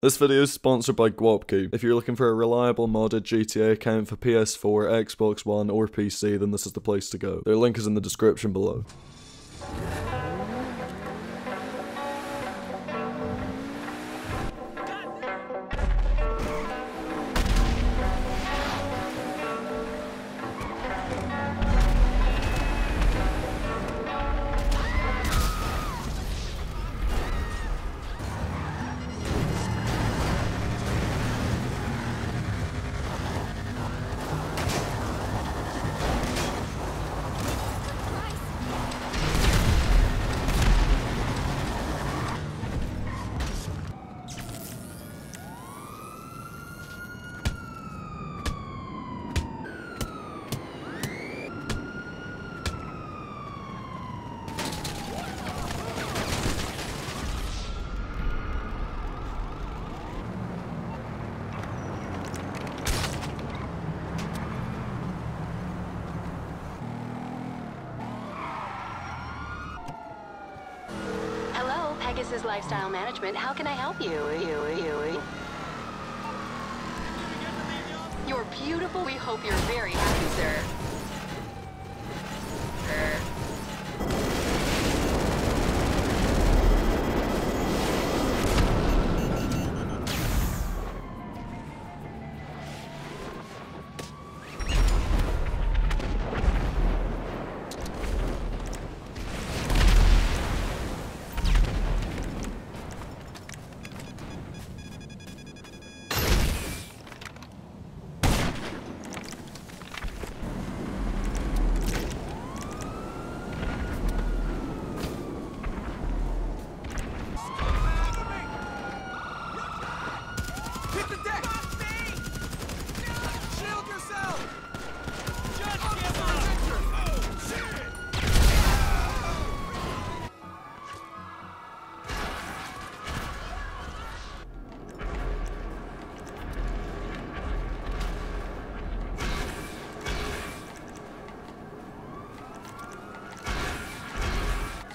This video is sponsored by Guapku. If you're looking for a reliable modded GTA account for PS4, Xbox One, or PC, then this is the place to go. Their link is in the description below. Pegasus Lifestyle Management, how can I help you? You're beautiful. We hope you're very happy, sir.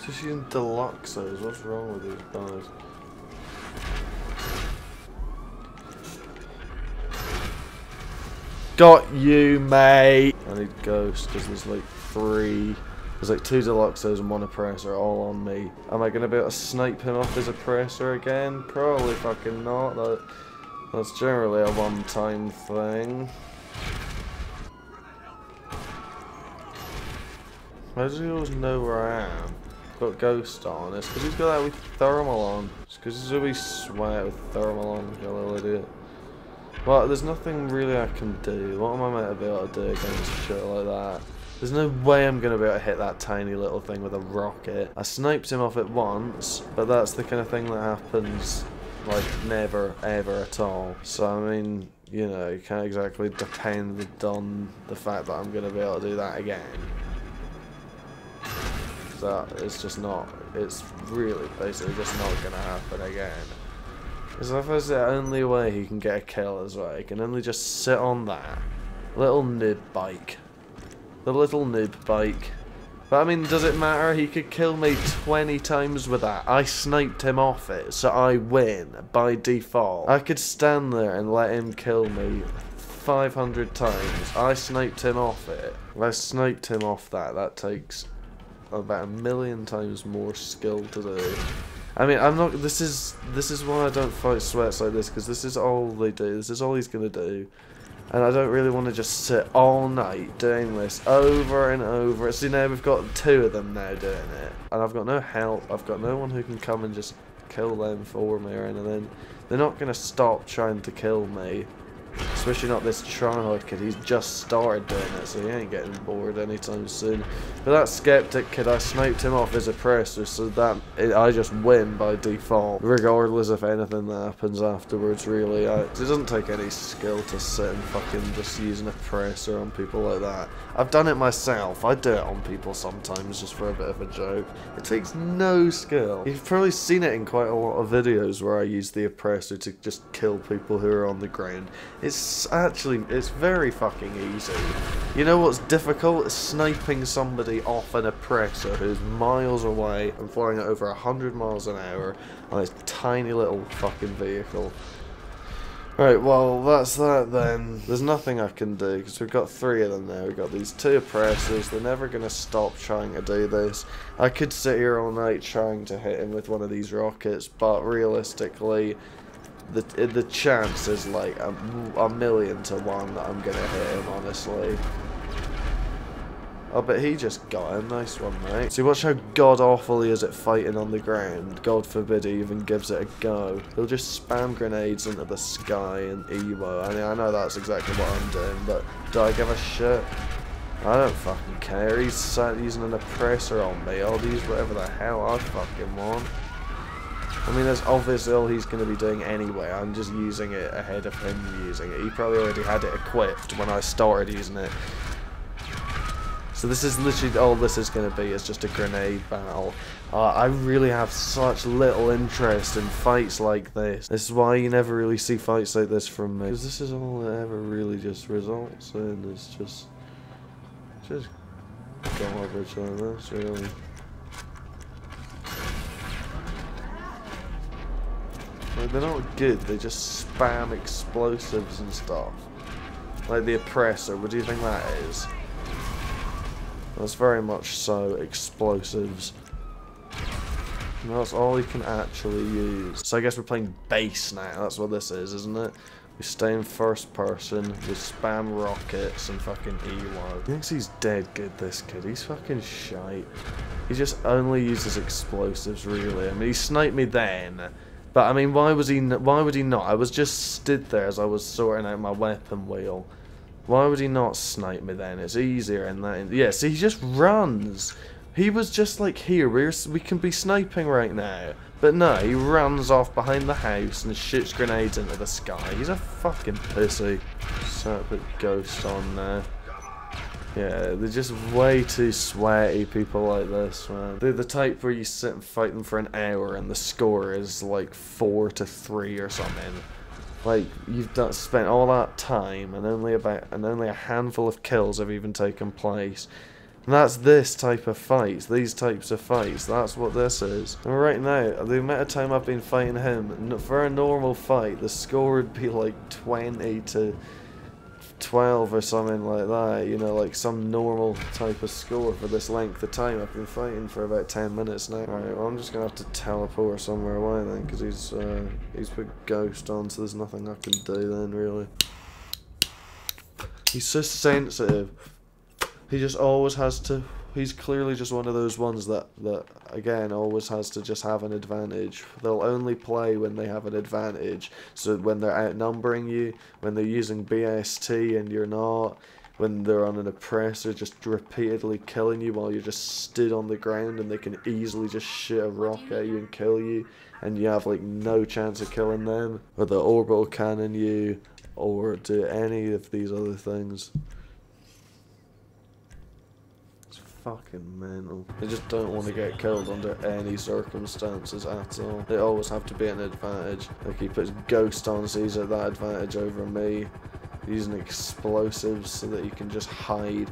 Just using deluxes, what's wrong with these guys? Got you, mate! I need ghost because there's like there's like 2 deluxes and 1 oppressor all on me. Am I gonna be able to snipe him off his oppressor again? Probably fucking not. That's generally a one-time thing. How does he always know where I am? Got ghost on. It's because he's got that with thermal on. It's because he's a wee sweat with thermal on, like a little idiot. Well, there's nothing really I can do. What am I meant to be able to do against shit like that? There's no way I'm going to be able to hit that tiny little thing with a rocket. I sniped him off at once, but that's the kind of thing that happens, like, never, ever at all. So, I mean, you know, you can't exactly depend on the fact that I'm going to be able to do that again. That it's just not, it's really basically just not gonna happen again. Because if that's the only way he can get a kill as well, he can only just sit on that little noob bike. The little noob bike. But I mean, does it matter? He could kill me 20 times with that. I sniped him off it, so I win by default. I could stand there and let him kill me 500 times. I sniped him off it. If I sniped him off that, that takes about 1,000,000 times more skill to do. I mean, I'm not. This is why I don't fight sweats like this, because this is all they do. This is all he's gonna do, and I don't really want to just sit all night doing this over and over. See, now we've got 2 of them now doing it, and I've got no help. I've got no one who can come and just kill them for me or anything. They're not gonna stop trying to kill me. Especially not this Tryhard kid, he's just started doing it, so he ain't getting bored anytime soon. But that Skeptic kid, I sniped him off his oppressor, so that I just win by default, regardless of anything that happens afterwards, really. It doesn't take any skill to sit and fucking just use an oppressor on people like that. I've done it myself, I do it on people sometimes just for a bit of a joke. It takes no skill. You've probably seen it in quite a lot of videos where I use the oppressor to just kill people who are on the ground. It's it's very fucking easy. You know what's difficult? Sniping somebody off an Oppressor who's miles away and flying at over 100 miles an hour on this tiny little fucking vehicle. Right, well, that's that then. There's nothing I can do, because we've got 3 of them now. We've got these 2 Oppressors. They're never going to stop trying to do this. I could sit here all night trying to hit him with one of these rockets, but realistically, the chance is like a 1,000,000 to 1 that I'm going to hit him, honestly. Oh, but he just got him. Nice one, mate. See, watch how god-awful he is at fighting on the ground. God forbid he even gives it a go. He'll just spam grenades into the sky and Evo. I mean, I know that's exactly what I'm doing, but do I give a shit? I don't fucking care. He's using an Oppressor on me. I'll use whatever the hell I fucking want. I mean, that's obviously all he's going to be doing anyway. I'm just using it ahead of him using it. He probably already had it equipped when I started using it. So this is literally all this is going to be, is just a grenade battle. I really have such little interest in fights like this. This is why you never really see fights like this from me. Because this is all it ever really just results in. It's just garbage like this, really. Like, they're not good, they just spam explosives and stuff. Like the Oppressor, what do you think that is? That's very much so explosives. And that's all you can actually use. So I guess we're playing base now, that's what this is, isn't it? We stay in first person, we spam rockets and fucking EWO. He thinks he's dead good, this kid. He's fucking shite. He just only uses explosives, really. I mean, he sniped me then. But I mean, why would he not? I was just stood there as I was sorting out my weapon wheel. Why would he not snipe me then? It's easier in that. Yeah, see, he just runs. He was just like, here, we can be sniping right now. But no, he runs off behind the house and shoots grenades into the sky. He's a fucking pussy. So I put Ghost on now. Yeah, they're just way too sweaty, people like this, man. They're the type where you sit and fight them for an hour and the score is like 4-3 or something. Like, you've spent all that time and only a handful of kills have even taken place. And that's this type of fights, these types of fights, that's what this is. And right now, the amount of time I've been fighting him, for a normal fight, the score would be like 20-12 or something like that, you know, like some normal type of score for this length of time. I've been fighting for about 10 minutes now. Alright, well, I'm just gonna have to teleport somewhere away then, because he's put Ghost on, so there's nothing I can do then, really. He's so sensitive. He just always has to, he's clearly just one of those ones that again, always has to just have an advantage. They'll only play when they have an advantage. So when they're outnumbering you, when they're using BST and you're not, when they're on an Oppressor just repeatedly killing you while you're just stood on the ground and they can easily just shoot a rock at you and kill you, and you have like no chance of killing them, or the orbital cannon you, or do any of these other things. Fucking mental. They just don't want to get killed under any circumstances at all. They always have to be an advantage. Like, he puts Ghost on, so he's at that advantage over me. Using explosives so that he can just hide.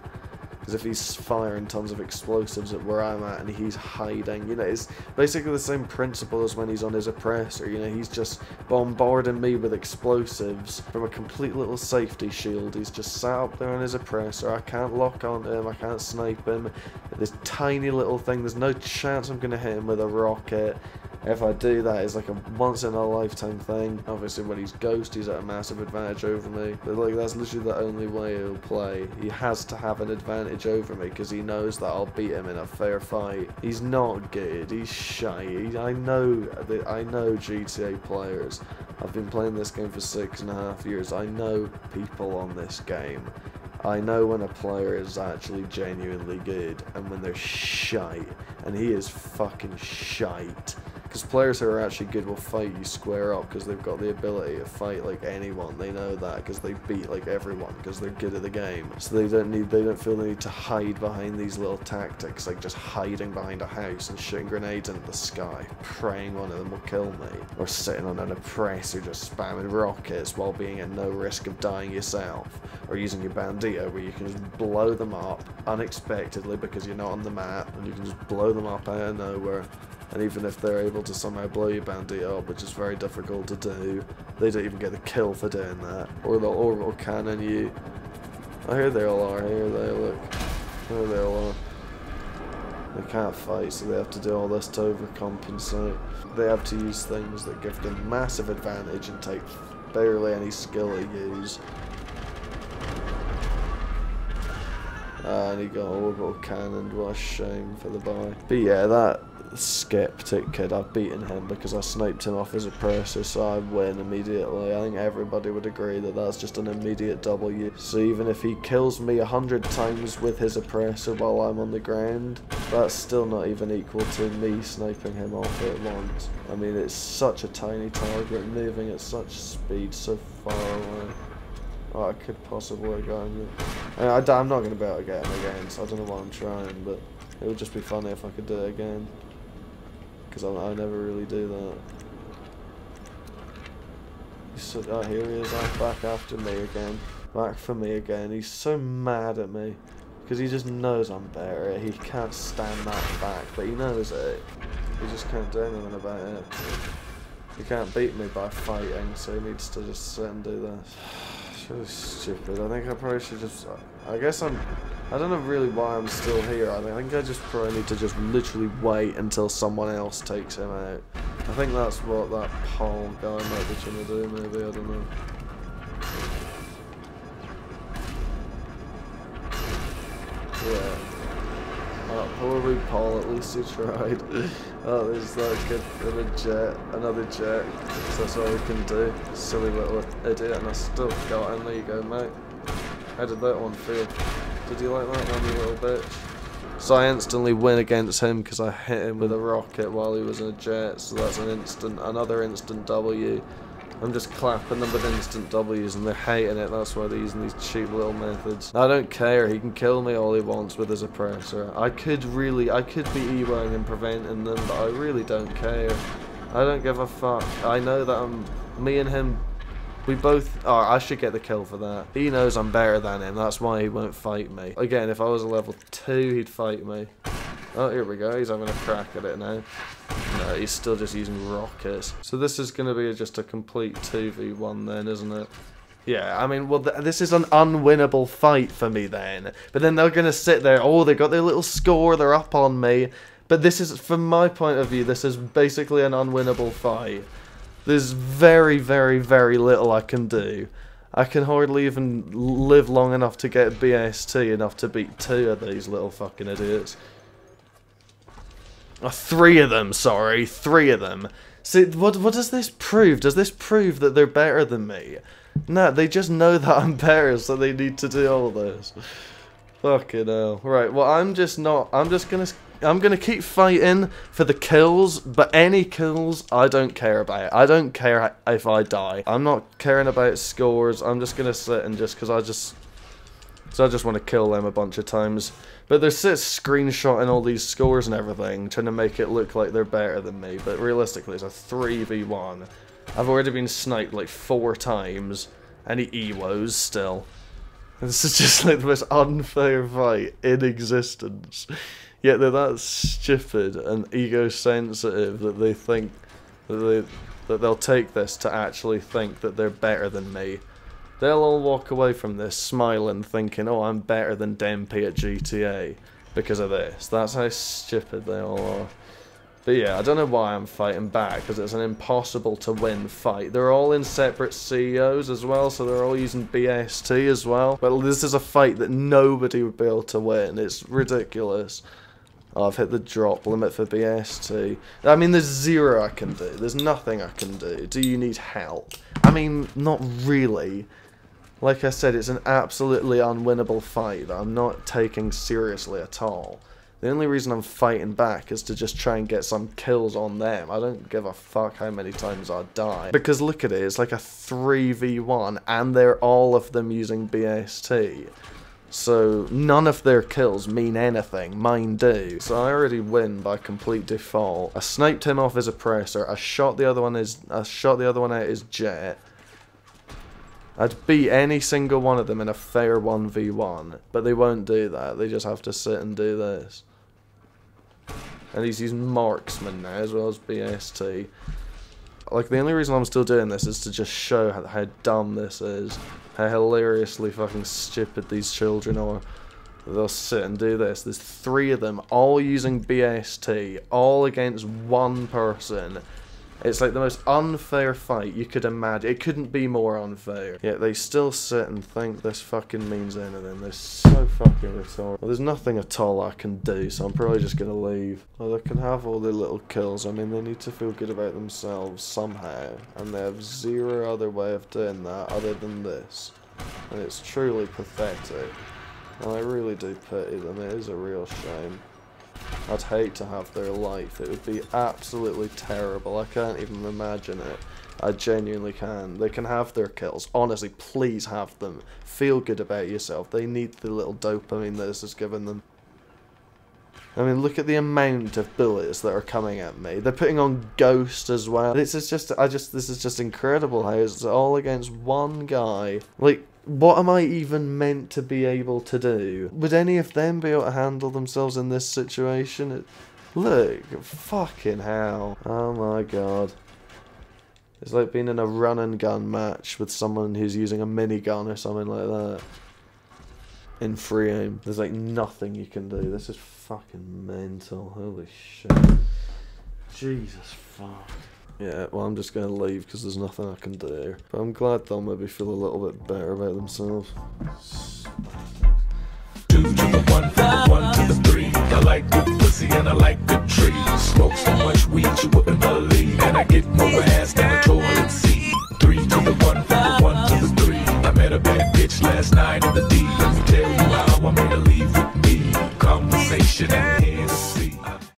Because if he's firing tons of explosives at where I'm at and he's hiding, you know, it's basically the same principle as when he's on his Oppressor, you know, he's just bombarding me with explosives from a complete little safety shield. He's just sat up there on his Oppressor, I can't lock onto him, I can't snipe him. This tiny little thing, there's no chance I'm going to hit him with a rocket. If I do that, it's like a once-in-a-lifetime thing. Obviously, when he's Ghost, he's at a massive advantage over me. But like, that's literally the only way he'll play. He has to have an advantage over me because he knows that I'll beat him in a fair fight. He's not good. He's shy. I know GTA players. I've been playing this game for 6.5 years. I know people on this game. I know when a player is actually genuinely good and when they're shite. And he is fucking shite. Because players who are actually good will fight you square up because they've got the ability to fight like anyone. They know that because they beat like everyone because they're good at the game. So they don't feel the need to hide behind these little tactics, like just hiding behind a house and shooting grenades into the sky, praying one of them will kill me, or sitting on an oppressor just spamming rockets while being at no risk of dying yourself, or using your bandito where you can just blow them up unexpectedly because you're not on the map and you can just blow them up out of nowhere. And even if they're able to somehow blow your bandito up, which is very difficult to do, they don't even get a kill for doing that. Or they'll orbital cannon you. Oh, here they all are. Here they look. Here they all are. They can't fight, so they have to do all this to overcompensate. They have to use things that give them massive advantage and take barely any skill to use. And he got orbital cannon. What a shame for the boy. But yeah, that skeptic kid, I've beaten him because I sniped him off his oppressor, so I win immediately. I think everybody would agree that that's just an immediate W. So even if he kills me 100 times with his oppressor while I'm on the ground, that's still not even equal to me sniping him off at once. I mean, it's such a tiny target moving at such speed so far away. Oh, I could possibly have gotten it. I'm not going to be able to get him again, so I don't know why I'm trying, but it would just be funny if I could do it again. Because I never really do that. Oh, here he is, back after me again. Back for me again. He's so mad at me. Because he just knows I'm better. He can't stand that fact, but he knows it. He just can't do anything about it. He can't beat me by fighting, so he needs to just sit and do this. So stupid. I think I probably should just... I don't know really why I'm still here. I think I just probably need to just literally wait until someone else takes him out. I think that's what that Paul guy might be trying to do, maybe, I don't know. Yeah. Oh, poor wee Paul, at least he tried. Oh, there's that kid in a jet, another jet. So that's all we can do. Silly little idiot, and I still got him. There you go, mate. How did that one feel? Did you like that one, you little bitch? So I instantly win against him because I hit him with a rocket while he was in a jet, so that's another instant W. I'm just clapping them with instant W's and they're hating it, that's why they're using these cheap little methods. I don't care, he can kill me all he wants with his oppressor. I could be E-wing and preventing them, but I really don't care. I don't give a fuck. I know that me and him, we both, I should get the kill for that. He knows I'm better than him, that's why he won't fight me. Again, if I was a level 2, he'd fight me. Oh, here we go, he's having a crack at it now. No, he's still just using rockets. So this is going to be just a complete 2v1 then, isn't it? Yeah, I mean, well, this is an unwinnable fight for me then. But then they're going to sit there, oh, they got their little score, they're up on me. But this is, from my point of view, this is basically an unwinnable fight. There's very, very, very little I can do. I can hardly even live long enough to get BST enough to beat 2 of these little fucking idiots. 3 of them, sorry. 3 of them. See, what does this prove? Does this prove that they're better than me? No, they just know that I'm better, so they need to do all this. Fucking hell. Right, well, I'm gonna keep fighting for the kills, but any kills, I don't care about. I don't care if I die. I'm not caring about scores. I'm just gonna sit and because I just want to kill them a bunch of times. But they're screenshotting all these scores and everything, trying to make it look like they're better than me. But realistically, it's a 3v1. I've already been sniped like 4 times, and he EWOs still. And this is just like the most unfair fight in existence. Yet they're that stupid and ego-sensitive that they think that they'll take this to actually think that they're better than me. They'll all walk away from this smiling, thinking, oh, I'm better than Dempy at GTA because of this. That's how stupid they all are. But yeah, I don't know why I'm fighting back, because it's an impossible to win fight. They're all in separate CEOs as well, so they're all using BST as well. Well, this is a fight that nobody would be able to win. It's ridiculous. Oh, I've hit the drop limit for BST. I mean, there's 0 I can do. There's nothing I can do. Do you need help? I mean, not really. Like I said, it's an absolutely unwinnable fight that I'm not taking seriously at all. The only reason I'm fighting back is to just try and get some kills on them. I don't give a fuck how many times I die. Because look at it, it's like a 3v1 and they're all of them using BST. So none of their kills mean anything, mine do. So I already win by complete default. I sniped him off his Oppressor, I shot the other one out his Jet. I'd beat any single one of them in a fair 1v1, but they won't do that. They just have to sit and do this. And he's using Marksman now as well as BST. Like, the only reason I'm still doing this is to just show how dumb this is. How hilariously fucking stupid these children are. They'll sit and do this. There's 3 of them, all using BST, all against one person. It's like the most unfair fight you could imagine. It couldn't be more unfair. Yet they still sit and think this fucking means anything. They're so fucking retarded. Well, there's nothing at all I can do, so I'm probably just gonna leave. Well, they can have all their little kills. I mean, they need to feel good about themselves somehow. And they have zero other way of doing that other than this. And it's truly pathetic. And I really do pity them. It is a real shame. I'd hate to have their life. It would be absolutely terrible. I can't even imagine it. I genuinely can. They can have their kills. Honestly, please have them. Feel good about yourself. They need the little dopamine that this has given them. I mean, look at the amount of bullets that are coming at me. They're putting on Ghost as well. This is just incredible how it's all against one guy. Like, what am I even meant to be able to do? Would any of them be able to handle themselves in this situation? Look, fucking hell. Oh my god. It's like being in a run and gun match with someone who's using a minigun or something like that. In free aim. There's like nothing you can do. This is fucking mental. Holy shit. Jesus fuck. Yeah, well, I'm just going to leave because there's nothing I can do. But I'm glad they'll maybe feel a little bit better about themselves. 2 to the 1 to the 3. I like good pussy and I like good trees. Smoke so much weed you wouldn't believe. And I get